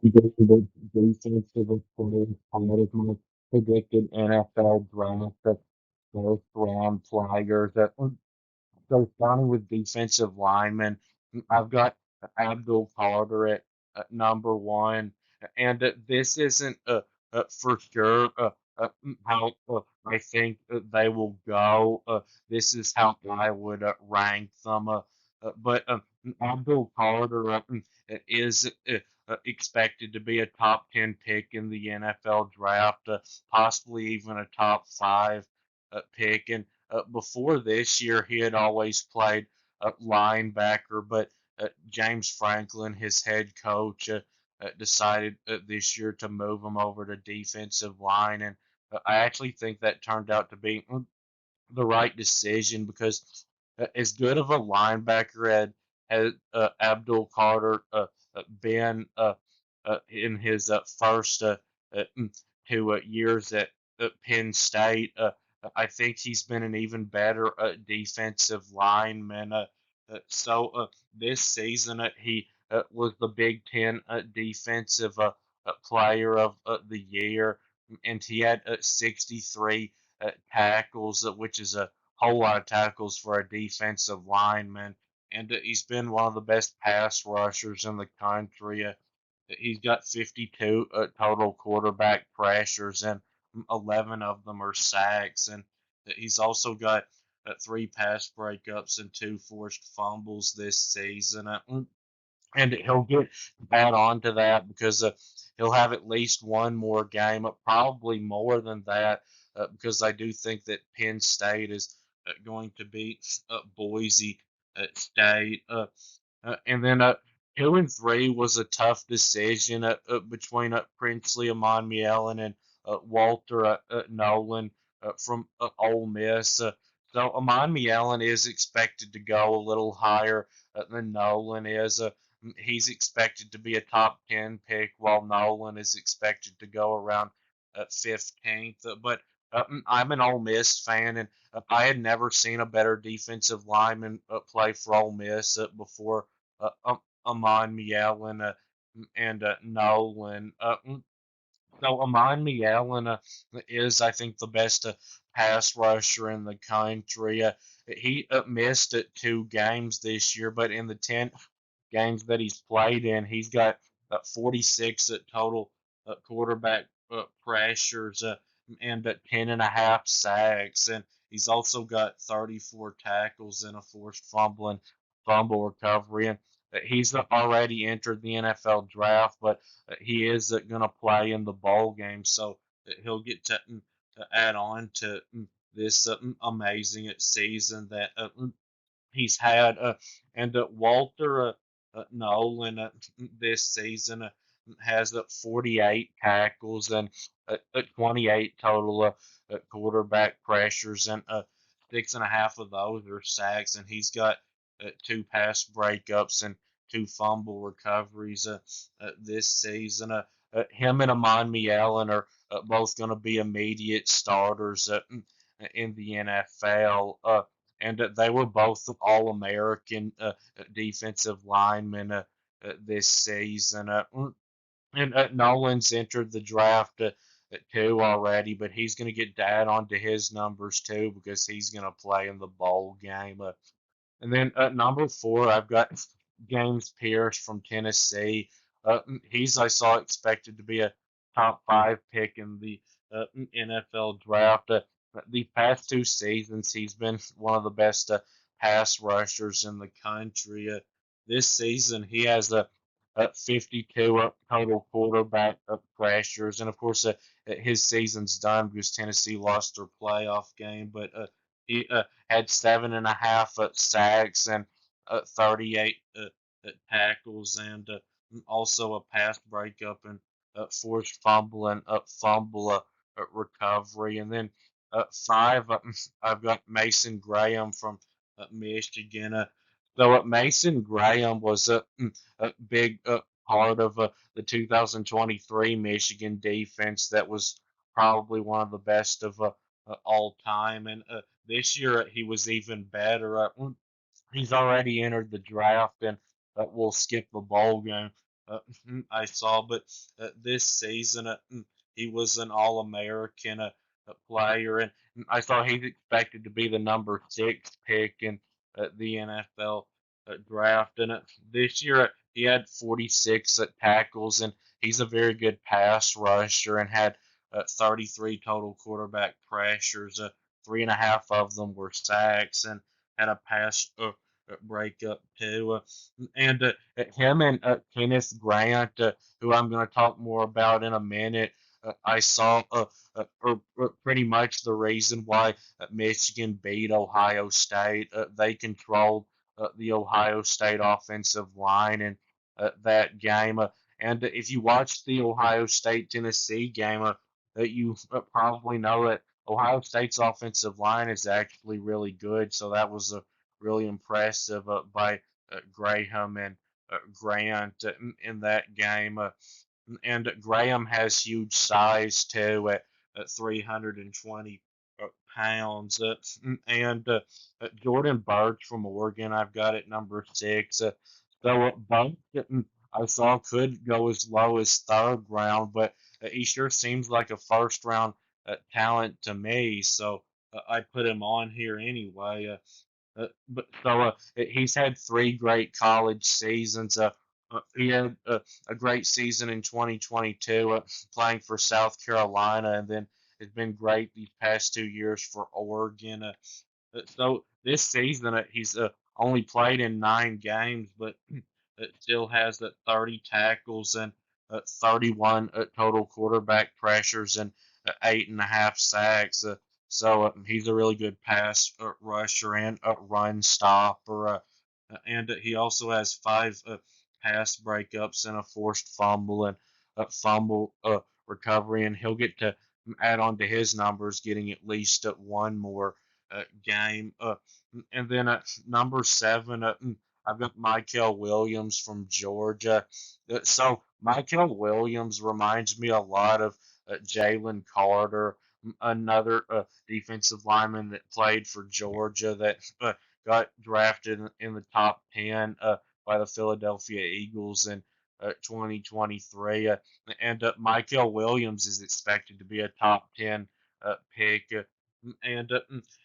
The defensive player part of my predicted NFL draft, the first round flyers. So starting with defensive linemen, I've got Abdul Carter at number one, and this isn't for sure how I think they will go. This is how I would rank them. But Abdul Carter is expected to be a top 10 pick in the NFL draft, possibly even a top five pick. And before this year, he had always played linebacker, but James Franklin, his head coach, decided this year to move him over to defensive line, and I actually think that turned out to be the right decision because as good of a linebacker had Abdul Carter been in his first uh, 2 years at Penn State. I think he's been an even better defensive lineman. So this season, he was the Big Ten defensive player of the year, and he had 63 tackles, which is a whole lot of tackles for a defensive lineman. And he's been one of the best pass rushers in the country. He's got 52 total quarterback pressures, and 11 of them are sacks. And he's also got three pass breakups and two forced fumbles this season. And he'll get add on to that because he'll have at least one more game, probably more than that, because I do think that Penn State is going to beat Boise State. And then 2 and 3 was a tough decision between Princely Amon Mielen and Walter Nolan from Ole Miss. So Amon Mielen is expected to go a little higher than Nolan is. He's expected to be a top 10 pick, while Nolan is expected to go around 15th. But I'm an Ole Miss fan, and I had never seen a better defensive lineman play for Ole Miss before Amon Mielen and Nolan. So Amon Mielen is, I think, the best pass rusher in the country. He missed 2 games this year, but in the 10 games that he's played in, he's got 46 total quarterback pressures and 10 and a half sacks. And he's also got 34 tackles and a forced fumble recovery. And he's already entered the NFL draft, but he is going to play in the bowl game. So he'll get to add on to this amazing season that he's had. And Walter Nolan this season has 48 tackles and 28 total quarterback pressures, and 6.5 of those are sacks. And he's got 2 pass breakups and 2 fumble recoveries this season. Him and Amon Mielen are both going to be immediate starters in the NFL. And they were both All American defensive linemen this season. And Nolan's entered the draft too already, but he's going to get add on to his numbers too because he's going to play in the bowl game. And then at number 4, I've got James Pierce from Tennessee. He's, I saw, expected to be a top 5 pick in the NFL draft. The past 2 seasons, he's been one of the best pass rushers in the country. This season, he has a 52 total quarterback pressures. And of course, his season's done because Tennessee lost their playoff game. But he had 7.5 sacks and 38 tackles, and also a pass breakup and forced fumble and fumble recovery. And then 5, I've got Mason Graham from Michigan. So Mason Graham was a big part of the 2023 Michigan defense that was probably one of the best of all time. And this year he was even better. He's already entered the draft, and we'll skip the bowl game. I saw, but this season he was an All American player, and I saw he's expected to be the number 6 pick in the NFL draft. And this year he had 46 tackles, and he's a very good pass rusher, and had 33 total quarterback pressures. Three and a half of them were sacks, and had a pass breakup too. And him and Kenneth Grant, who I'm going to talk more about in a minute, I saw pretty much the reason why Michigan beat Ohio State. They controlled the Ohio State offensive line in that game. And if you watch the Ohio State Tennessee game, you probably know that Ohio State's offensive line is actually really good. So that was really impressive by Graham and Grant in that game. And Graham has huge size too at 320 pounds. And Jordan Burch from Oregon, I've got at number 6. So both I saw could go as low as third round, but he sure seems like a first round talent to me. So I put him on here anyway. He's had 3 great college seasons. He had a great season in 2022 playing for South Carolina, and then it's been great these past 2 years for Oregon. So this season he's only played in 9 games, but it still has that 30 tackles and 31 total quarterback pressures and 8.5 sacks. He's a really good pass rusher and a run stopper. And he also has 5 pass breakups and a forced fumble and a fumble recovery. And he'll get to add on to his numbers, getting at least one more game. And then at number 7, I've got Michael Williams from Georgia. So Michael Williams reminds me a lot of Jalen Carter, another defensive lineman that played for Georgia that got drafted in the top 10 by the Philadelphia Eagles in 2023. And Michael Williams is expected to be a top 10 pick. And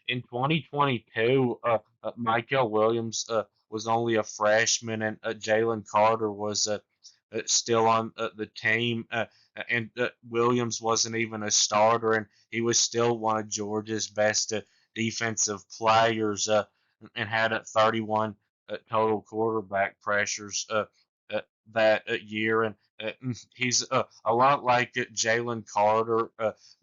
in 2022, Michael Williams was only a freshman, and Jalen Carter was still on the team, and Williams wasn't even a starter, and he was still one of Georgia's best defensive players, and had 31 total quarterback pressures uh, that year. And he's a lot like Jalen Carter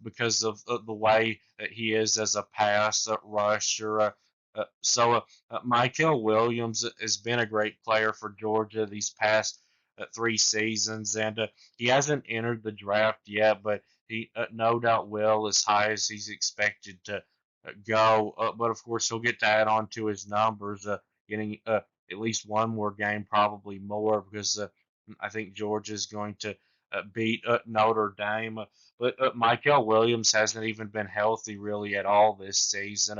because of the way that he is as a pass rusher. Michael Williams has been a great player for Georgia these past 3 seasons, and he hasn't entered the draft yet, but he no doubt will as high as he's expected to go. But of course, he'll get to add on to his numbers, getting at least one more game, probably more, because I think Georgia's going to beat Notre Dame. But Michael Williams hasn't even been healthy really at all this season.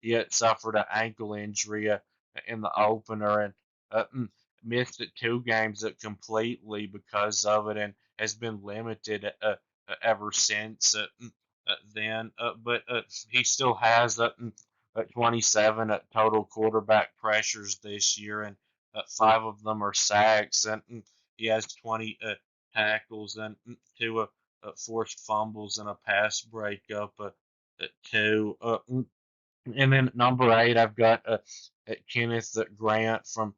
He had suffered an ankle injury in the opener, and missed 2 games completely because of it, and has been limited ever since then. But he still has 27 total quarterback pressures this year, and 5 of them are sacks, and he has 20 tackles and 2 forced fumbles and a pass breakup. 2. And then number 8, I've got Kenneth Grant from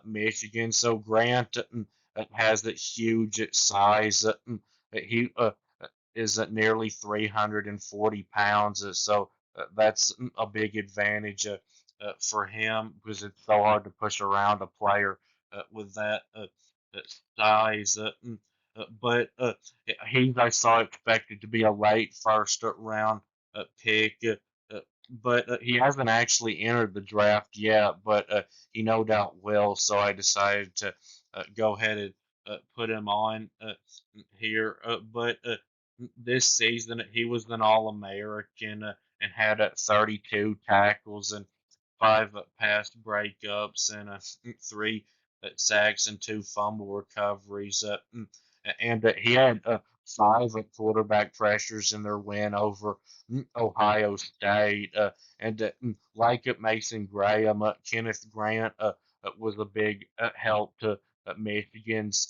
Michigan. So Grant has that huge size. He is at nearly 340 pounds. That's a big advantage for him, because it's so hard to push around a player with that size. But he's, I saw, expected to be a late first round pick. But he hasn't actually entered the draft yet, but he no doubt will. So I decided to go ahead and put him on here. But this season he was an All-American and had 32 tackles and 5 pass breakups and 3 sacks and 2 fumble recoveries. And he had 5 quarterback pressures in their win over Ohio State. And like Mason Graham, Kenneth Grant was a big help to Michigan's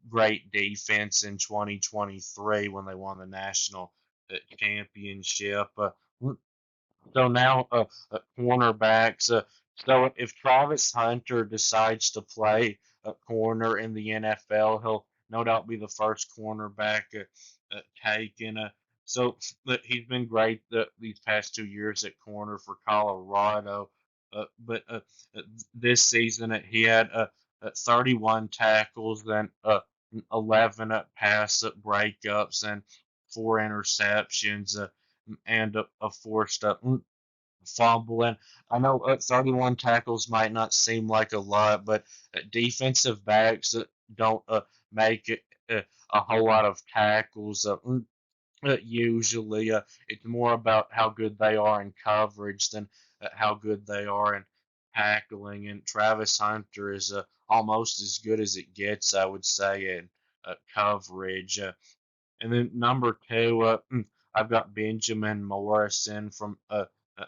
great defense in 2023 when they won the national championship. So now, cornerbacks. So if Travis Hunter decides to play a corner in the NFL, he'll no doubt be the first cornerback taken. So he's been great these past 2 years at corner for Colorado. But this season he had 31 tackles, then 11 pass breakups, and 4 interceptions. And a forced fumble. And I know 31 tackles might not seem like a lot, but defensive backs don't make a whole lot of tackles. Usually, it's more about how good they are in coverage than how good they are in tackling. And Travis Hunter is almost as good as it gets, I would say, in coverage. And then number two, I've got Benjamin Morrison from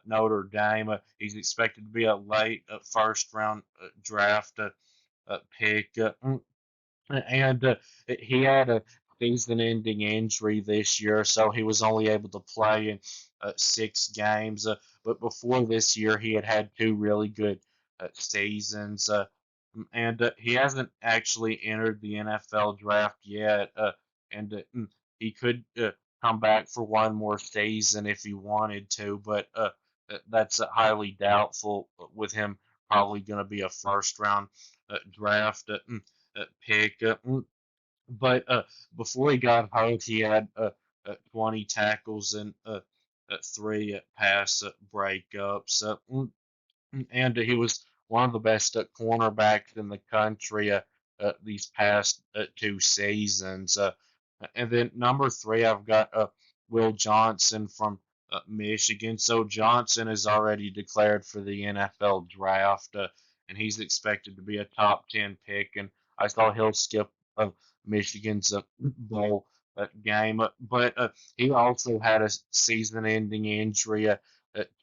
Notre Dame. He's expected to be a late first round draft pick. And he had a season ending injury this year, so he was only able to play in 6 games. But before this year, he had had 2 really good seasons. And he hasn't actually entered the NFL draft yet. And he could come back for one more season if he wanted to, but that's highly doubtful with him probably going to be a first round draft pick. But before he got hurt, he had 20 tackles and 3 pass breakups. And he was one of the best cornerbacks in the country these past 2 seasons. And then number three, I've got Will Johnson from Michigan. So Johnson is already declared for the NFL draft, and he's expected to be a top 10 pick. And I saw he'll skip Michigan's bowl game, but he also had a season-ending injury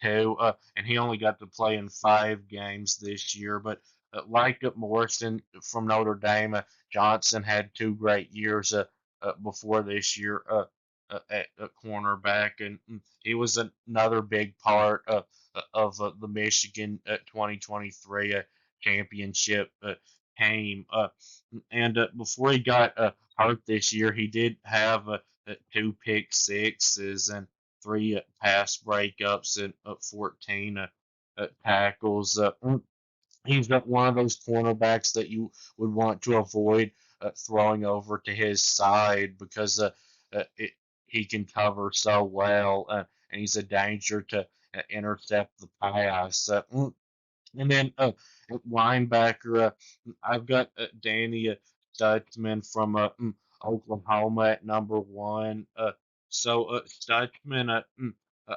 too, and he only got to play in 5 games this year. But like Morrison from Notre Dame, Johnson had 2 great years before this year at cornerback, and he was another big part of the Michigan 2023 championship team. And before he got hurt this year, he did have 2 pick sixes and 3 pass breakups and 14 tackles. He's not one of those cornerbacks that you would want to avoid throwing over to his side because he can cover so well, and he's a danger to intercept the pass. And then linebacker, I've got Danny Stutzman from Oklahoma at number one. So Stutzman,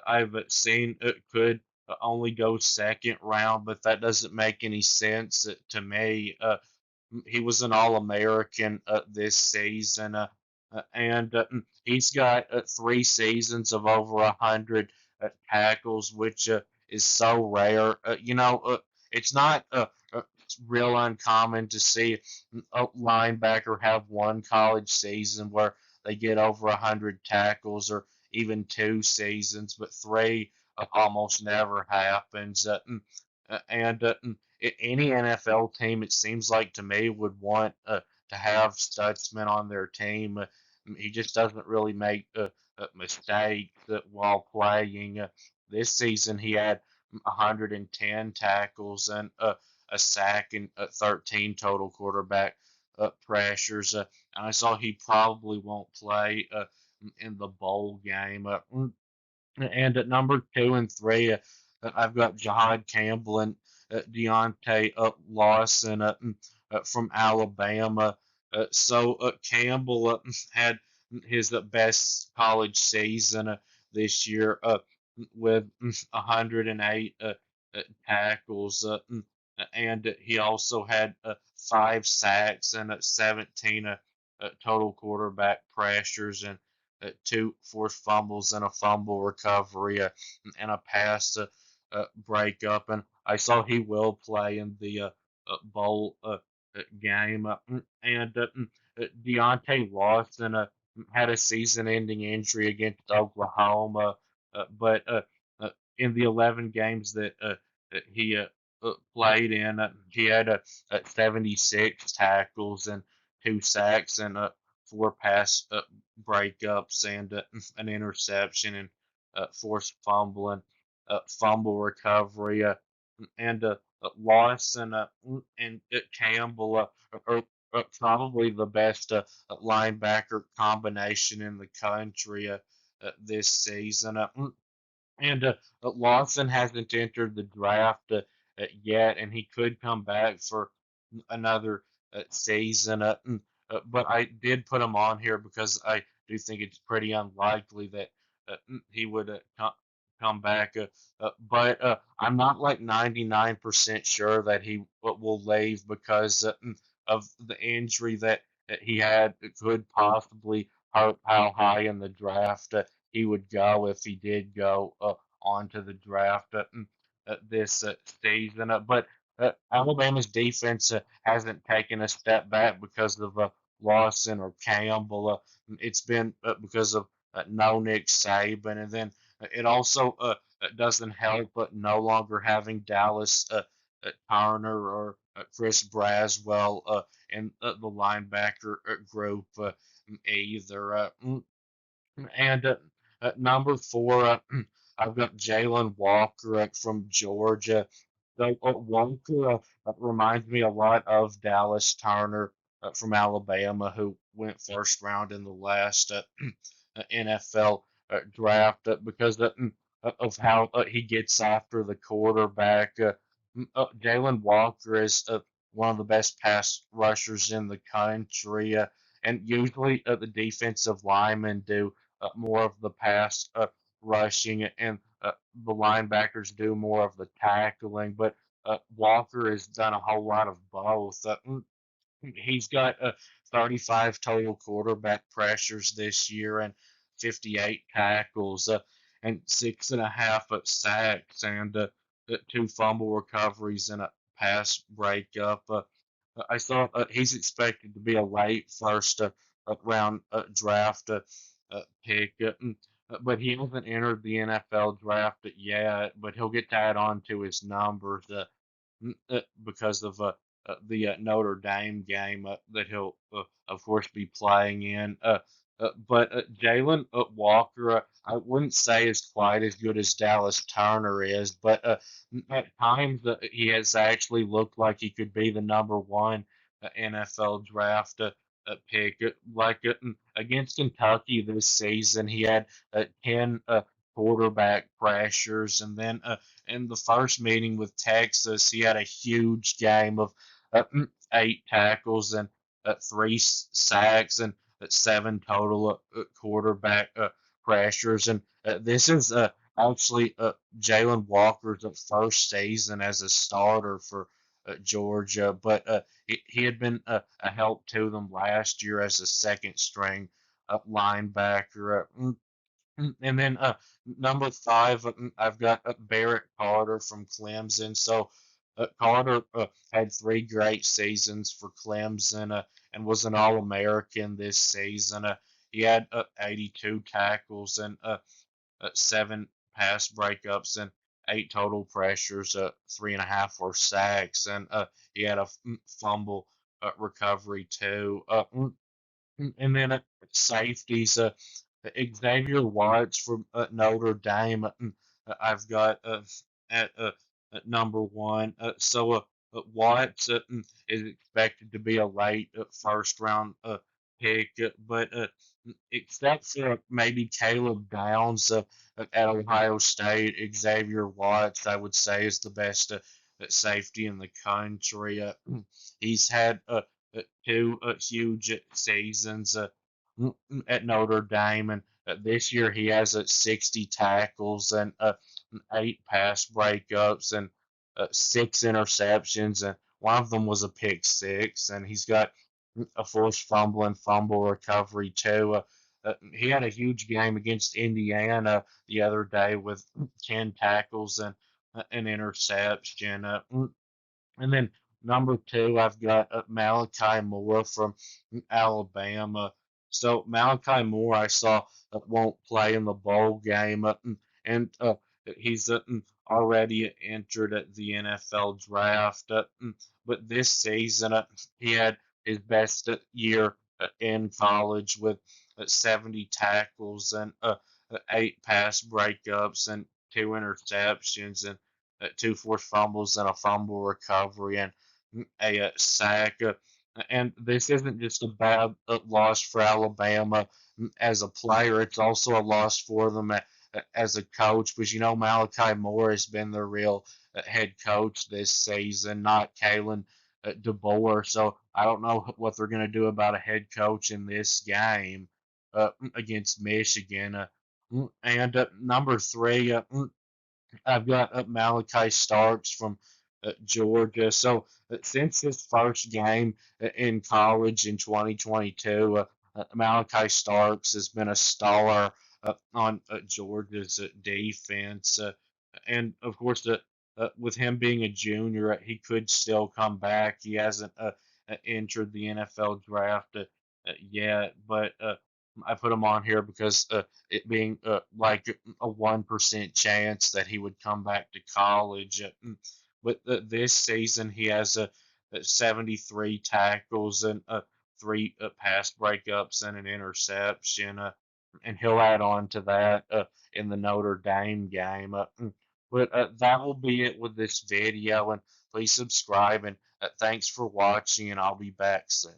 I've seen could only go second round, but that doesn't make any sense to me. He was an All American this season, and he's got 3 seasons of over 100 tackles, which is so rare. It's not it's real uncommon to see a linebacker have one college season where they get over 100 tackles, or even 2 seasons, but three almost never happens. And any NFL team, it seems like to me, would want to have Stutzman on their team. He just doesn't really make mistakes while playing. This season, he had 110 tackles and a sack and 13 total quarterback pressures. And I saw he probably won't play in the bowl game. And at number two and three, I've got Jahad Campbell and Deontay Lawson from Alabama. So Campbell had his best college season this year with 108 tackles, and he also had 5 sacks and 17 total quarterback pressures and two forced fumbles and a fumble recovery and a pass breakup. And I saw he will play in the bowl game. Deontay Lawson had a season-ending injury against Oklahoma, but in the 11 games that he played in, he had 76 tackles and 2 sacks and 4 pass breakups and an interception and forced fumble and fumble recovery and Lawson and Campbell are probably the best linebacker combination in the country this season. And Lawson hasn't entered the draft yet, and he could come back for another season. But I did put him on here because I do think it's pretty unlikely that he would come back. But I'm not like 99% sure that he will leave because of the injury that he had. It could possibly hurt how high in the draft he would go if he did go onto the draft this season. But Alabama's defense hasn't taken a step back because of Lawson or Campbell. It's been because of no Nick Saban, and then it also doesn't help but no longer having Dallas Turner or Chris Braswell in the linebacker group either. And number 4, I've got Jalen Walker from Georgia. So, Walker reminds me a lot of Dallas Turner from Alabama, who went first round in the last NFL draft because of how he gets after the quarterback. Jalen Walker is one of the best pass rushers in the country, and usually the defensive linemen do more of the pass rushing, and the linebackers do more of the tackling. But Walker has done a whole lot of both. He's got 35 total quarterback pressures this year and 58 tackles and 6.5 sacks and 2 fumble recoveries and a pass breakup. I saw he's expected to be a late first round draft pick, but he hasn't entered the NFL draft yet. But he'll get to add on to his numbers because of the Notre Dame game that he'll, of course, be playing in. But Jalen Walker, I wouldn't say is quite as good as Dallas Turner is, but at times he has actually looked like he could be the number 1 NFL draft pick. Like against Kentucky this season, he had 10 quarterback pressures, and then in the first meeting with Texas, he had a huge game of 8 tackles and 3 sacks and 7 total quarterback pressures. And this is actually Jalen Walker's first season as a starter for Georgia, but he had been a help to them last year as a second string linebacker. And then number 5, I've got Barrett Carter from Clemson. So Carter had 3 great seasons for Clemson and was an All-American this season. He had 82 tackles and 7 pass breakups and 8 total pressures, 3.5 were sacks, and he had a fumble recovery too. And then safeties, Xavier Watts from Notre Dame. I've got at number 1. Watts is expected to be a late first round pick, but except for maybe Caleb Downs at Ohio State, Xavier Watts, I would say, is the best safety in the country. He's had 2 huge seasons at Notre Dame, and this year he has 60 tackles and 8 pass breakups and 6 interceptions and one of them was a pick six, and he's got a forced fumble and fumble recovery too. He had a huge game against Indiana the other day with 10 tackles and an interception. And then number two, I've got Malachi Moore from Alabama. So Malachi Moore, I saw won't play in the bowl game, and he's already entered at the NFL draft. But this season, he had his best year in college with 70 tackles and eight pass breakups and two interceptions and two forced fumbles and a fumble recovery and a sack. And this isn't just a bad loss for Alabama as a player; it's also a loss for them as a coach. Because Malachi Moore has been the real head coach this season, not Kalen DeBoer. So I don't know what they're going to do about a head coach in this game against Michigan. And number three, I've got Malachi Starks from Georgia. So since his first game in college in 2022, Malachi Starks has been a star on Georgia's defense. And of course, with him being a junior, he could still come back. He hasn't entered the NFL draft yet, but I put him on here because it being like a 1% chance that he would come back to college. But this season, he has 73 tackles and three pass breakups and an interception. And he'll add on to that in the Notre Dame game. But that will be it with this video. And please subscribe. And thanks for watching. And I'll be back soon.